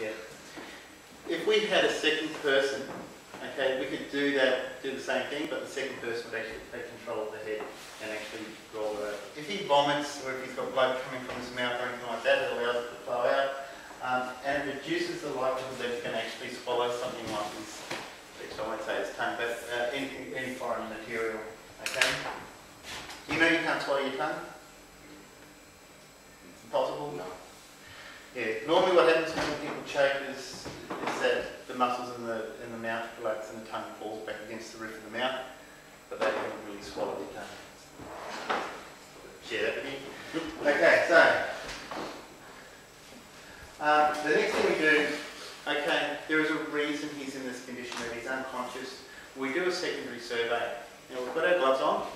Yeah. If we had a second person, okay, we could do the same thing, but the second person would actually take control of the head and actually roll it over. If he vomits or if he's got blood coming from his mouth or anything like that, it allows it to flow out. And it reduces the likelihood that you can actually swallow something like this, which I won't say is tongue, but any foreign material. Okay? You know you can't swallow your tongue? It's impossible? No. Yeah. Normally what happens when people choke is that the muscles in the mouth relax and the tongue falls back against the roof of the mouth, but they haven't really swallowed their tongue. Share that with you. Okay, so the next thing we do, okay, there is a reason he's in this condition, that he's unconscious. We do a secondary survey. Now we've got our gloves on.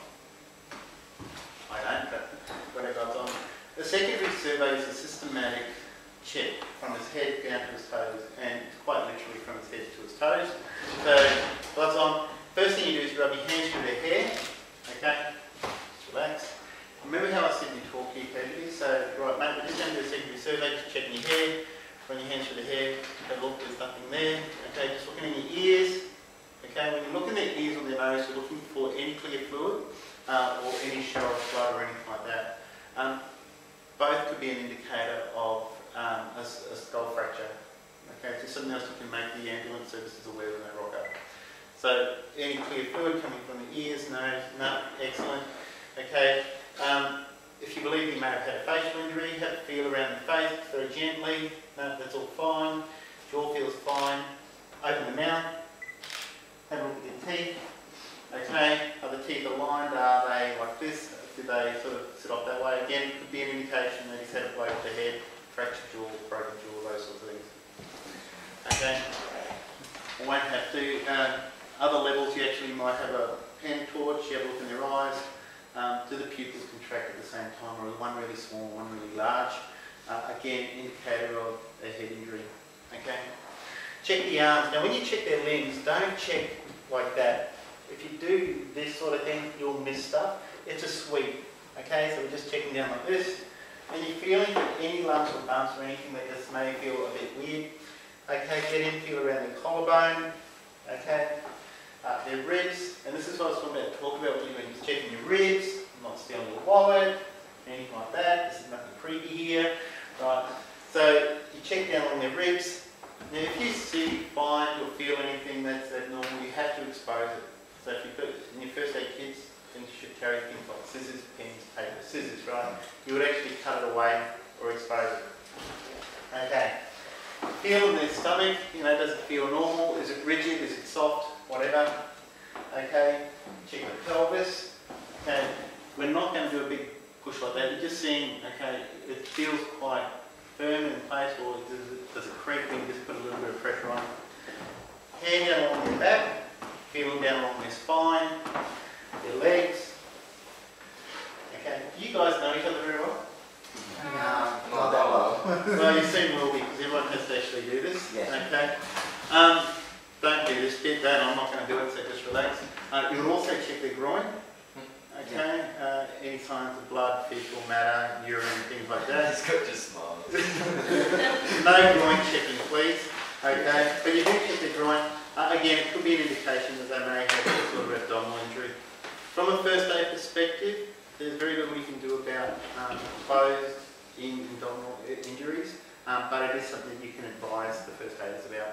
I don't, but we've got our gloves on. The secondary survey is a systematic check from his head down to his toes, and quite literally from his head to his toes. So, gloves on. First thing you do is rub your hands through their hair. Okay, just relax. Remember how I said you talk here casually? So, right, mate, we're just going to do a secondary survey, just checking your hair, run your hands through the hair, have a look, there's nothing there. Okay, just looking in your ears. Okay, when you look in their ears or their nose, you're looking for any clear fluid or any show of blood or anything like that. Both could be an indicator of a skull fracture. Okay, just something else you can make the ambulance services aware when they rock up. So, any clear fluid coming from the ears, nose, no, excellent. Okay, if you believe you may have had a facial injury, have a feel around the face very gently. No, that's all fine. Jaw feels fine. Open the mouth. Have a look at your teeth. Okay, are the teeth aligned? Are they like this? Do they sort of sit off that way? Again, it could be an indication that he's had a blow to the head, fractured jaw, broken jaw, those sorts of things. Okay, I won't have to. Other levels, you actually might have a pen torch, you have a look in their eyes. Do the pupils contract at the same time, or is one really small, one really large? Again, indicator of a head injury. Okay. Check the arms. Now, when you check their limbs, don't check like that. If you do this sort of thing, you'll miss stuff. It's a sweep. Okay, so we're just checking down like this. And you're feeling any lumps or bumps or anything that just may feel a bit weird. Okay, get in, feel around the collarbone. Okay. Their ribs, and this is what I was talking about when you're just checking your ribs, not stealing your wallet, anything like that. This is nothing creepy here, right? So you check down on their ribs. Now, if you see, find, or feel anything that's abnormal, you have to expose it. So if you put in your first aid kits, then you should carry things like scissors, pens, paper, scissors, right? You would actually cut it away or expose it. Okay. Feel in their stomach. Does it feel normal? Is it rigid? Is it soft? Whatever. Okay, check the pelvis. Okay, we're not going to do a big push like that. You're just seeing, okay, it feels quite firm in place, or does it creak when you just put a little bit of pressure on it. Hand down along their back, feeling down along their spine, their legs. Okay, do you guys know each other very well? No, not that well. Well, you soon will be, because everyone has to actually do this. Yes. Okay. Don't do this bit, I'm not going to do it, so just relax. You will also check their groin. Okay, any signs of blood, fecal matter, urine, things like that. He's got just smiles. No groin checking, please. Okay, but you do check their groin. Again, it could be an indication that they may have some sort of abdominal injury. From a first aid perspective, there's very little you can do about closed in abdominal injuries, but it is something you can advise the first aiders about.